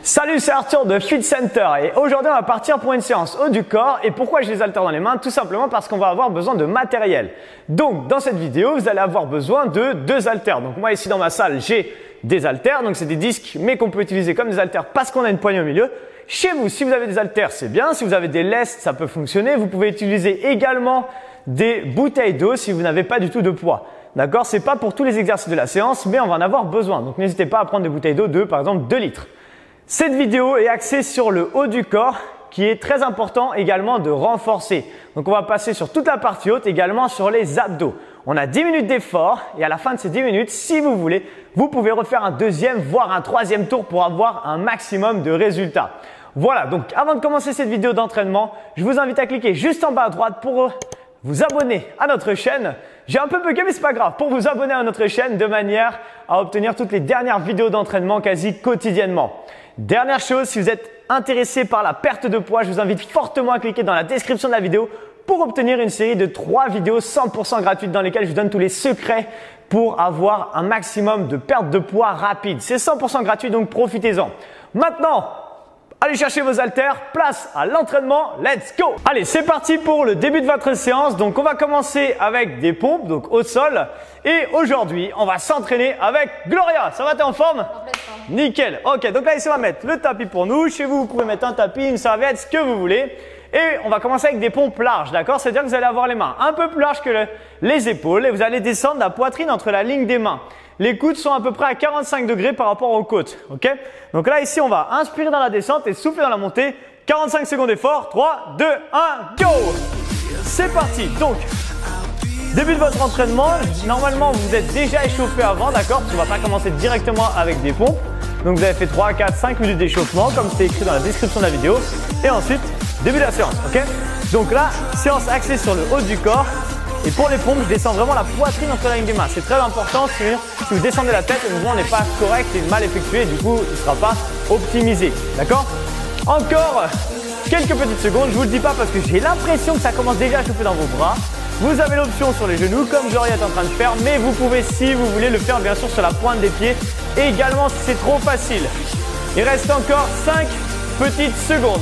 Salut, c'est Arthur de Fit Center et aujourd'hui on va partir pour une séance haut du corps. Et pourquoi j'ai les haltères dans les mains? Tout simplement parce qu'on va avoir besoin de matériel. Donc dans cette vidéo, vous allez avoir besoin de deux haltères. Donc moi ici dans ma salle, j'ai des haltères, donc c'est des disques mais qu'on peut utiliser comme des haltères parce qu'on a une poignée au milieu. Chez vous, si vous avez des haltères, c'est bien. Si vous avez des lestes, ça peut fonctionner. Vous pouvez utiliser également des bouteilles d'eau si vous n'avez pas du tout de poids. D'accord? C'est pas pour tous les exercices de la séance, mais on va en avoir besoin. Donc n'hésitez pas à prendre des bouteilles d'eau de par exemple 2 litres. Cette vidéo est axée sur le haut du corps qui est très important également de renforcer. Donc on va passer sur toute la partie haute, également sur les abdos. On a 10 minutes d'effort et à la fin de ces 10 minutes, si vous voulez, vous pouvez refaire un deuxième voire un troisième tour pour avoir un maximum de résultats. Voilà, donc avant de commencer cette vidéo d'entraînement, je vous invite à cliquer juste en bas à droite pour vous abonner à notre chaîne. J'ai un peu bugué mais c'est pas grave, pour vous abonner à notre chaîne de manière à obtenir toutes les dernières vidéos d'entraînement quasi quotidiennement. Dernière chose, si vous êtes intéressé par la perte de poids, je vous invite fortement à cliquer dans la description de la vidéo pour obtenir une série de 3 vidéos 100% gratuites dans lesquelles je vous donne tous les secrets pour avoir un maximum de perte de poids rapide. C'est 100% gratuit, donc profitez-en. Maintenant, allez chercher vos haltères, place à l'entraînement, let's go! Allez, c'est parti pour le début de votre séance. Donc on va commencer avec des pompes, donc au sol. Et aujourd'hui, on va s'entraîner avec Gloria. Ça va, t'es en forme? Nickel. Ok, donc là ici on va mettre le tapis pour nous. Chez vous, vous pouvez mettre un tapis, une serviette, ce que vous voulez. Et on va commencer avec des pompes larges, d'accord? C'est-à-dire que vous allez avoir les mains un peu plus larges que les épaules et vous allez descendre la poitrine entre la ligne des mains. Les coudes sont à peu près à 45 degrés par rapport aux côtes, ok? Donc là ici on va inspirer dans la descente et souffler dans la montée. 45 secondes d'effort. 3, 2, 1, go! C'est parti. Donc, début de votre entraînement, normalement vous êtes déjà échauffé avant, d'accord? Parce qu'on ne va pas commencer directement avec des pompes. Donc vous avez fait 3, 4, 5 minutes d'échauffement comme c'est écrit dans la description de la vidéo. Et ensuite, début de la séance, ok? Donc là, séance axée sur le haut du corps. Et pour les pompes, je descends vraiment la poitrine entre la ligne des mains. C'est très important, si vous descendez la tête, le mouvement n'est pas correct et mal effectué, du coup, il ne sera pas optimisé, d'accord? Encore quelques petites secondes, je ne vous le dis pas parce que j'ai l'impression que ça commence déjà à chauffer dans vos bras. Vous avez l'option sur les genoux comme Gloria est en train de faire, mais vous pouvez si vous voulez le faire bien sûr sur la pointe des pieds et également si c'est trop facile. Il reste encore 5 petites secondes.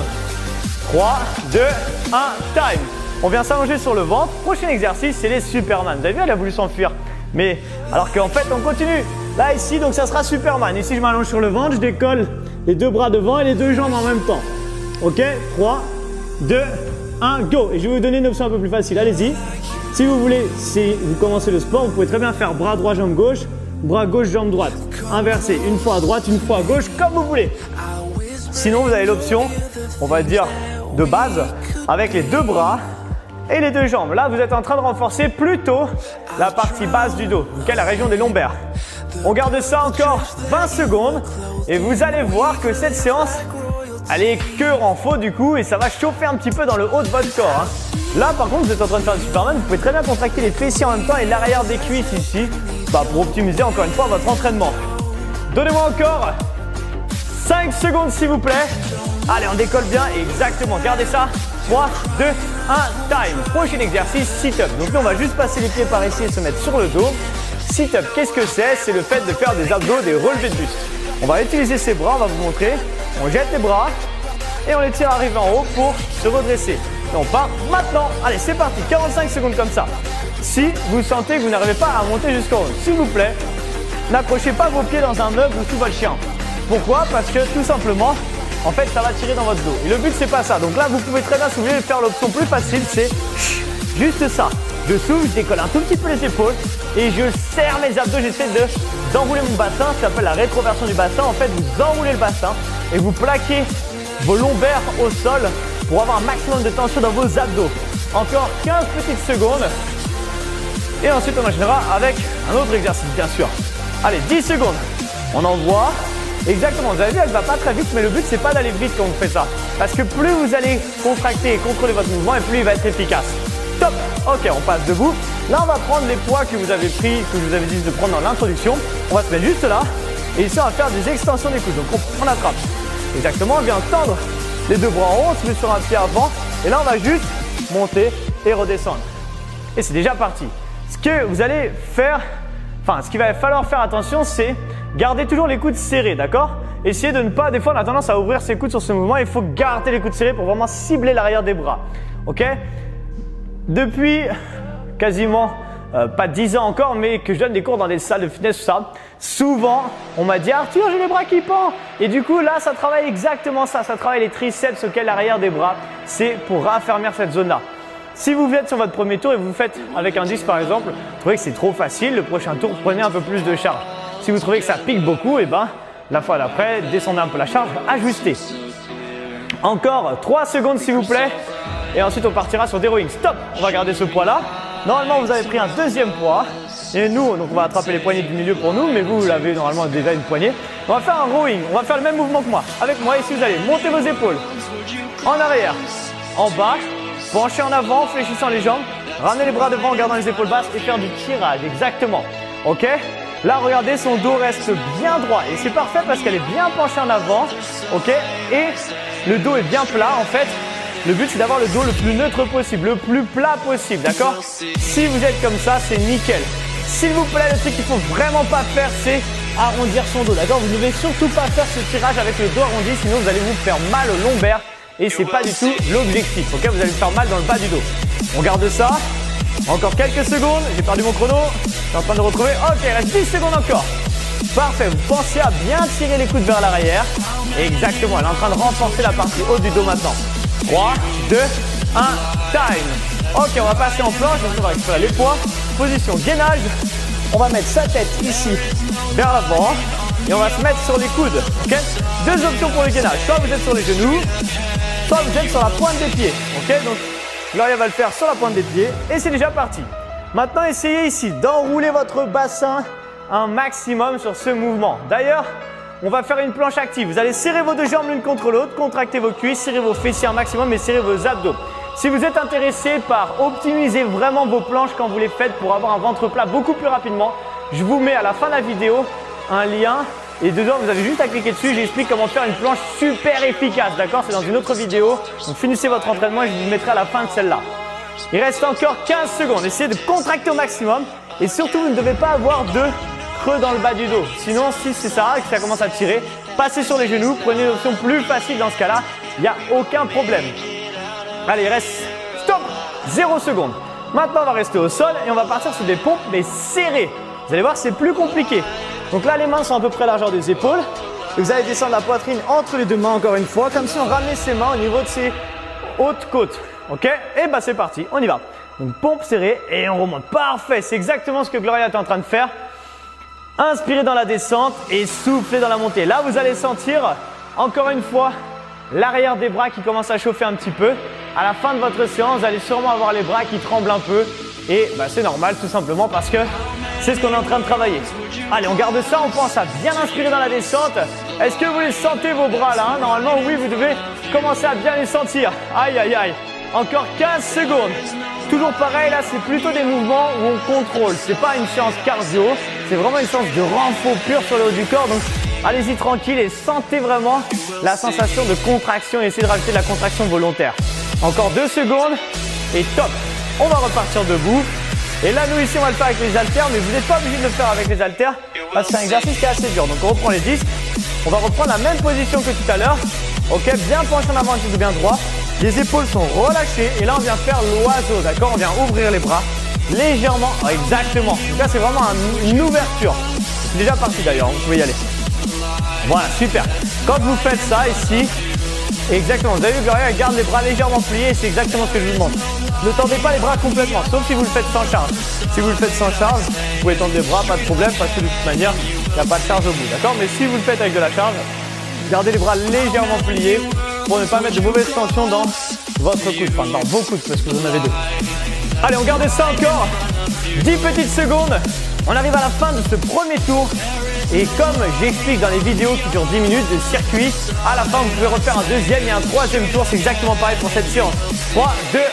3, 2, 1, time. On vient s'allonger sur le ventre. Prochain exercice, c'est les Superman. Vous avez vu, elle a voulu s'enfuir. Mais alors qu'en fait, on continue. Là, ici, donc ça sera Superman. Ici, je m'allonge sur le ventre, je décolle les deux bras devant et les deux jambes en même temps. Ok, 3, 2, 1, go. Et je vais vous donner une option un peu plus facile. Allez-y. Si vous voulez, si vous commencez le sport, vous pouvez très bien faire bras droit, jambe gauche, bras gauche, jambe droite. Inversé, une fois à droite, une fois à gauche, comme vous voulez. Sinon, vous avez l'option, on va dire, de base, avec les deux bras et les deux jambes. Là, vous êtes en train de renforcer plutôt la partie basse du dos, donc la région des lombaires. On garde ça encore 20 secondes et vous allez voir que cette séance, elle est que renfort du coup et ça va chauffer un petit peu dans le haut de votre corps. Là, par contre, vous êtes en train de faire du Superman, vous pouvez très bien contracter les fessiers en même temps et l'arrière des cuisses ici pour optimiser encore une fois votre entraînement. Donnez-moi encore 5 secondes s'il vous plaît. Allez, on décolle bien, exactement, gardez ça. 3, 2, 1, time. Prochain exercice, sit-up. Donc là, on va juste passer les pieds par ici et se mettre sur le dos. Sit-up, qu'est-ce que c'est? C'est le fait de faire des abdos, des relevés de buste. On va utiliser ses bras, on va vous montrer. On jette les bras et on les tire arriver en haut pour se redresser. Et on part maintenant. Allez, c'est parti, 45 secondes comme ça. Si vous sentez que vous n'arrivez pas à monter jusqu'en haut, s'il vous plaît, n'accrochez pas vos pieds dans un meuble ou sous votre chien. Pourquoi? Parce que tout simplement, en fait, ça va tirer dans votre dos. Et le but, c'est pas ça. Donc là, vous pouvez très bien, si vous voulez faire l'option plus facile, c'est juste ça. Je souffle, je décolle un tout petit peu les épaules et je serre mes abdos. J'essaie d'enrouler mon bassin. Ça s'appelle la rétroversion du bassin. En fait, vous enroulez le bassin et vous plaquez vos lombaires au sol pour avoir un maximum de tension dans vos abdos. Encore 15 petites secondes. Et ensuite, on enchaînera avec un autre exercice, bien sûr. Allez, 10 secondes. On envoie. Exactement, vous avez vu, elle ne va pas très vite, mais le but, c'est pas d'aller vite quand vous faites ça. Parce que plus vous allez contracter et contrôler votre mouvement, et plus il va être efficace. Top! Ok, on passe debout. Là, on va prendre les poids que vous avez pris, que je vous avais dit de prendre dans l'introduction. On va se mettre juste là. Et ici, on va faire des extensions des coudes. Donc, on attrape. Exactement, on vient tendre les deux bras en haut, on se met sur un pied avant. Et là, on va juste monter et redescendre. Et c'est déjà parti. Ce que vous allez faire, ce qu'il va falloir faire attention, c'est Gardez toujours les coudes serrés, d'accord? Essayez de ne pas, des fois on a tendance à ouvrir ses coudes sur ce mouvement, il faut garder les coudes serrés pour vraiment cibler l'arrière des bras, ok? Depuis quasiment pas 10 ans encore, mais que je donne des cours dans des salles de fitness, tout ça, souvent on m'a dit Arthur, j'ai les bras qui pendent. Et du coup là ça travaille exactement ça, ça travaille les triceps, ok, l'arrière des bras, c'est pour raffermir cette zone-là. Si vous êtes sur votre premier tour et vous faites avec un 10 par exemple, vous trouvez que c'est trop facile, le prochain tour prenez un peu plus de charge. Si vous trouvez que ça pique beaucoup, et ben la fois d'après, descendez un peu la charge, ajustez. Encore 3 secondes s'il vous plaît. Et ensuite on partira sur des rowing. Stop, on va garder ce poids là. Normalement vous avez pris un deuxième poids. Et nous, donc on va attraper les poignées du milieu pour nous, mais vous l'avez normalement déjà une poignée. On va faire un rowing, on va faire le même mouvement que moi. Avec moi ici vous allez monter vos épaules. En arrière, en bas. Penchez en avant, fléchissant les jambes, ramenez les bras devant en gardant les épaules basses et faire du tirage, exactement. Ok? Là, regardez, son dos reste bien droit et c'est parfait parce qu'elle est bien penchée en avant. Ok? Et le dos est bien plat. En fait, le but c'est d'avoir le dos le plus neutre possible, le plus plat possible, d'accord? Si vous êtes comme ça, c'est nickel. S'il vous plaît, le truc qu'il faut vraiment pas faire, c'est arrondir son dos, d'accord? Vous ne devez surtout pas faire ce tirage avec le dos arrondi, sinon vous allez vous faire mal au lombaire. Et c'est pas du tout l'objectif, ok? Vous allez faire mal dans le bas du dos. On garde ça. Encore quelques secondes. J'ai perdu mon chrono. Je suis en train de retrouver. Ok, il reste 10 secondes encore. Parfait. Vous pensez à bien tirer les coudes vers l'arrière. Exactement. Elle est en train de renforcer la partie haute du dos maintenant. 3, 2, 1, time. Ok, on va passer en planche. Donc on va récupérer les poids. Position gainage. On va mettre sa tête ici vers l'avant. Et on va se mettre sur les coudes. Ok? Deux options pour le gainage. Soit vous êtes sur les genoux. Soit vous êtes sur la pointe des pieds, ok? Donc Gloria va le faire sur la pointe des pieds et c'est déjà parti. Maintenant, essayez ici d'enrouler votre bassin un maximum sur ce mouvement. D'ailleurs, on va faire une planche active. Vous allez serrer vos deux jambes l'une contre l'autre, contracter vos cuisses, serrer vos fessiers un maximum et serrer vos abdos. Si vous êtes intéressé par optimiser vraiment vos planches quand vous les faites pour avoir un ventre plat beaucoup plus rapidement, je vous mets à la fin de la vidéo un lien. Et dedans, vous avez juste à cliquer dessus, j'explique comment faire une planche super efficace, d'accord? C'est dans une autre vidéo. Donc finissez votre entraînement et je vous mettrai à la fin de celle-là. Il reste encore 15 secondes. Essayez de contracter au maximum. Et surtout, vous ne devez pas avoir de creux dans le bas du dos. Sinon, si c'est ça et que ça commence à tirer, passez sur les genoux. Prenez une option plus facile dans ce cas-là. Il n'y a aucun problème. Allez, il reste stop 0 secondes. Maintenant, on va rester au sol et on va partir sur des pompes, mais serrées. Vous allez voir, c'est plus compliqué. Donc là, les mains sont à peu près à la largeur des épaules. Et vous allez descendre la poitrine entre les deux mains encore une fois, comme si on ramenait ses mains au niveau de ses hautes côtes. Ok? Et bah c'est parti, on y va. Donc pompe serrée et on remonte. Parfait, c'est exactement ce que Gloria est en train de faire. Inspirez dans la descente et soufflez dans la montée. Là, vous allez sentir, encore une fois, l'arrière des bras qui commence à chauffer un petit peu. À la fin de votre séance, vous allez sûrement avoir les bras qui tremblent un peu. Et bah, c'est normal tout simplement parce que c'est ce qu'on est en train de travailler. Allez, on garde ça, on pense à bien inspirer dans la descente. Est-ce que vous les sentez vos bras là, hein? Normalement, oui, vous devez commencer à bien les sentir. Aïe, aïe, aïe. Encore 15 secondes. Toujours pareil, là, c'est plutôt des mouvements où on contrôle. C'est pas une séance cardio, c'est vraiment une séance de renfort pur sur le haut du corps. Donc, allez-y tranquille et sentez vraiment la sensation de contraction et essayez de rajouter de la contraction volontaire. Encore 2 secondes et top. On va repartir debout. Et là, nous ici, on va le faire avec les haltères, mais vous n'êtes pas obligé de le faire avec les haltères parce que c'est un exercice qui est assez dur. Donc, on reprend les disques. On va reprendre la même position que tout à l'heure. Ok, bien penché en avant, un petit peu bien droit. Les épaules sont relâchées et là, on vient faire l'oiseau, d'accord? On vient ouvrir les bras légèrement. Ah, exactement. Donc là, c'est vraiment une ouverture. C'est déjà parti d'ailleurs, vous pouvez y aller. Voilà, super. Quand vous faites ça ici, exactement, vous avez vu Gloria, elle garde les bras légèrement pliés et c'est exactement ce que je vous demande. Ne tendez pas les bras complètement, sauf si vous le faites sans charge. Si vous le faites sans charge, vous pouvez tendre les bras, pas de problème, parce que de toute manière, il n'y a pas de charge au bout, d'accord? Mais si vous le faites avec de la charge, gardez les bras légèrement pliés pour ne pas mettre de mauvaises tensions dans votre coude, enfin dans vos coudes, parce que vous en avez deux. Allez, on garde ça encore 10 petites secondes. On arrive à la fin de ce premier tour. Et comme j'explique dans les vidéos qui durent 10 minutes de circuit, à la fin, vous pouvez refaire un deuxième et un troisième tour. C'est exactement pareil pour cette séance. 3, 2, 1,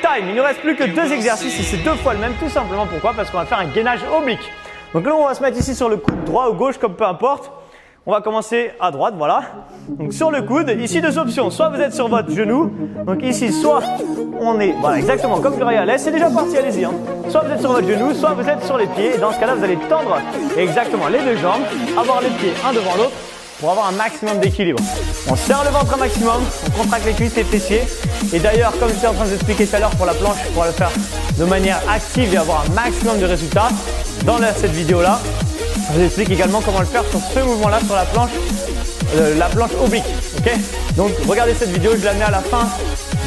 time. Il ne reste plus que 2 exercices et c'est 2 fois le même. Tout simplement, pourquoi? Parce qu'on va faire un gainage oblique. Donc là, on va se mettre ici sur le coude droit ou gauche, comme peu importe. On va commencer à droite, voilà. Donc sur le coude, ici deux options. Soit vous êtes sur votre genou, donc ici soit on est, voilà, exactement comme Gloria à l'aise. C'est déjà parti, allez-y. Hein. Soit vous êtes sur votre genou, soit vous êtes sur les pieds. Et dans ce cas-là, vous allez tendre exactement les deux jambes, avoir les pieds un devant l'autre pour avoir un maximum d'équilibre. On serre le ventre un maximum, on contracte les cuisses et les fessiers. Et d'ailleurs, comme j'étais en train de vous expliquer tout à l'heure pour la planche, pour le faire de manière active et avoir un maximum de résultats, dans cette vidéo-là, je vous explique également comment le faire sur ce mouvement-là, sur la planche oblique. Okay, donc regardez cette vidéo, je la mets à la fin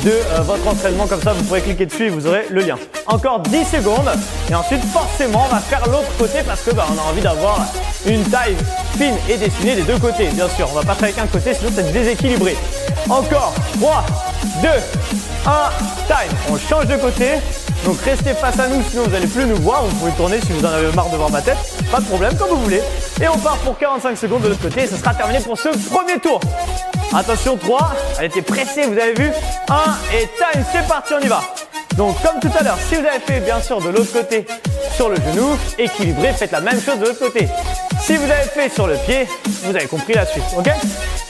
de votre entraînement, comme ça vous pourrez cliquer dessus et vous aurez le lien. Encore 10 secondes et ensuite forcément on va faire l'autre côté parce que on a envie d'avoir une taille fine et dessinée des deux côtés. Bien sûr, on va pas faire avec un côté sinon c'est déséquilibré. Encore 3, 2, 1, time. On change de côté. Donc restez face à nous, sinon vous n'allez plus nous voir. Vous pouvez tourner si vous en avez marre de voir ma tête. Pas de problème, comme vous voulez. Et on part pour 45 secondes de l'autre côté. Et ce sera terminé pour ce premier tour. Attention, 3. Elle était pressée, vous avez vu. 1 et time, c'est parti, on y va. Donc comme tout à l'heure, si vous avez fait bien sûr de l'autre côté sur le genou, équilibré, faites la même chose de l'autre côté. Si vous avez fait sur le pied, vous avez compris la suite, ok?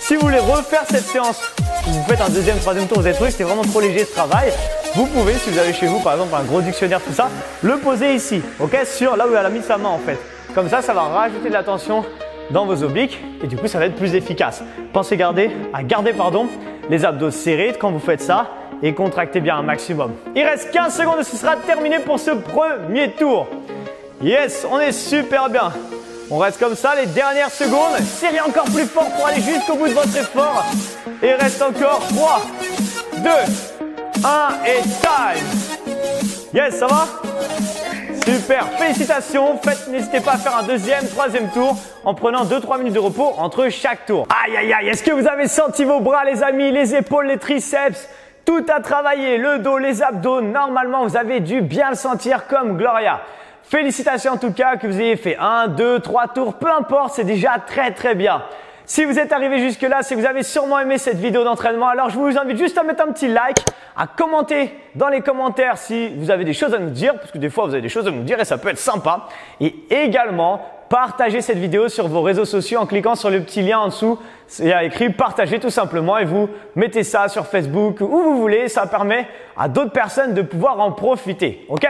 Si vous voulez refaire cette séance, vous faites un deuxième, troisième tour, vous avez trouvé que c'était vraiment trop léger ce travail, vous pouvez, si vous avez chez vous par exemple un gros dictionnaire, tout ça, le poser ici, ok? Sur là où elle a mis sa main en fait. Comme ça va rajouter de la tension dans vos obliques et du coup ça va être plus efficace. Pensez à garder les abdos serrés quand vous faites ça et contractez bien un maximum. Il reste 15 secondes et ce sera terminé pour ce premier tour. Yes, on est super bien. On reste comme ça les dernières secondes. Serrez encore plus fort pour aller jusqu'au bout de votre effort. Et il reste encore 3, 2, 1 et time. Yes, ça va? Super, félicitations. N'hésitez pas à faire un deuxième, troisième tour en prenant 2-3 minutes de repos entre chaque tour. Aïe, aïe, aïe, est-ce que vous avez senti vos bras les amis, les épaules, les triceps? Tout a travaillé, le dos, les abdos. Normalement, vous avez dû bien le sentir comme Gloria. Félicitations en tout cas que vous ayez fait 1, 2, 3 tours, peu importe, c'est déjà très bien. Si vous êtes arrivé jusque là, c'est que vous avez sûrement aimé cette vidéo d'entraînement, alors je vous invite juste à mettre un petit like, à commenter dans les commentaires si vous avez des choses à nous dire, parce que des fois vous avez des choses à nous dire et ça peut être sympa. Et également, partagez cette vidéo sur vos réseaux sociaux en cliquant sur le petit lien en dessous. Il y a écrit partager tout simplement et vous mettez ça sur Facebook où vous voulez. Ça permet à d'autres personnes de pouvoir en profiter. Ok?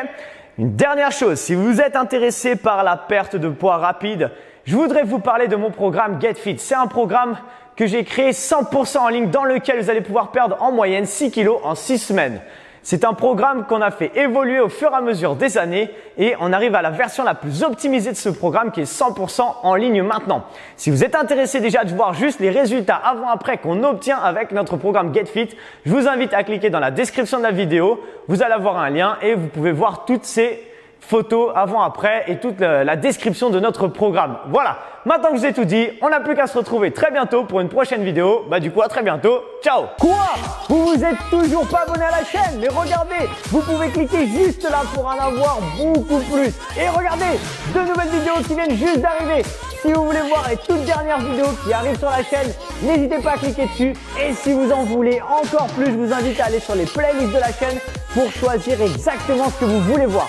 Une dernière chose, si vous êtes intéressé par la perte de poids rapide, je voudrais vous parler de mon programme Get Fit. C'est un programme que j'ai créé 100% en ligne dans lequel vous allez pouvoir perdre en moyenne 6 kilos en 6 semaines. C'est un programme qu'on a fait évoluer au fur et à mesure des années et on arrive à la version la plus optimisée de ce programme qui est 100% en ligne maintenant. Si vous êtes intéressé déjà de voir juste les résultats avant-après qu'on obtient avec notre programme Get Fit, je vous invite à cliquer dans la description de la vidéo. Vous allez avoir un lien et vous pouvez voir toutes ces photos avant-après et toute la description de notre programme. Voilà, maintenant que je vous ai tout dit, on n'a plus qu'à se retrouver très bientôt pour une prochaine vidéo. Du coup, à très bientôt. Ciao! Quoi? Vous êtes toujours pas abonné à la chaîne? Mais regardez, vous pouvez cliquer juste là pour en avoir beaucoup plus. Et regardez, de nouvelles vidéos qui viennent juste d'arriver. Si vous voulez voir les toutes dernières vidéos qui arrivent sur la chaîne, n'hésitez pas à cliquer dessus. Et si vous en voulez encore plus, je vous invite à aller sur les playlists de la chaîne pour choisir exactement ce que vous voulez voir.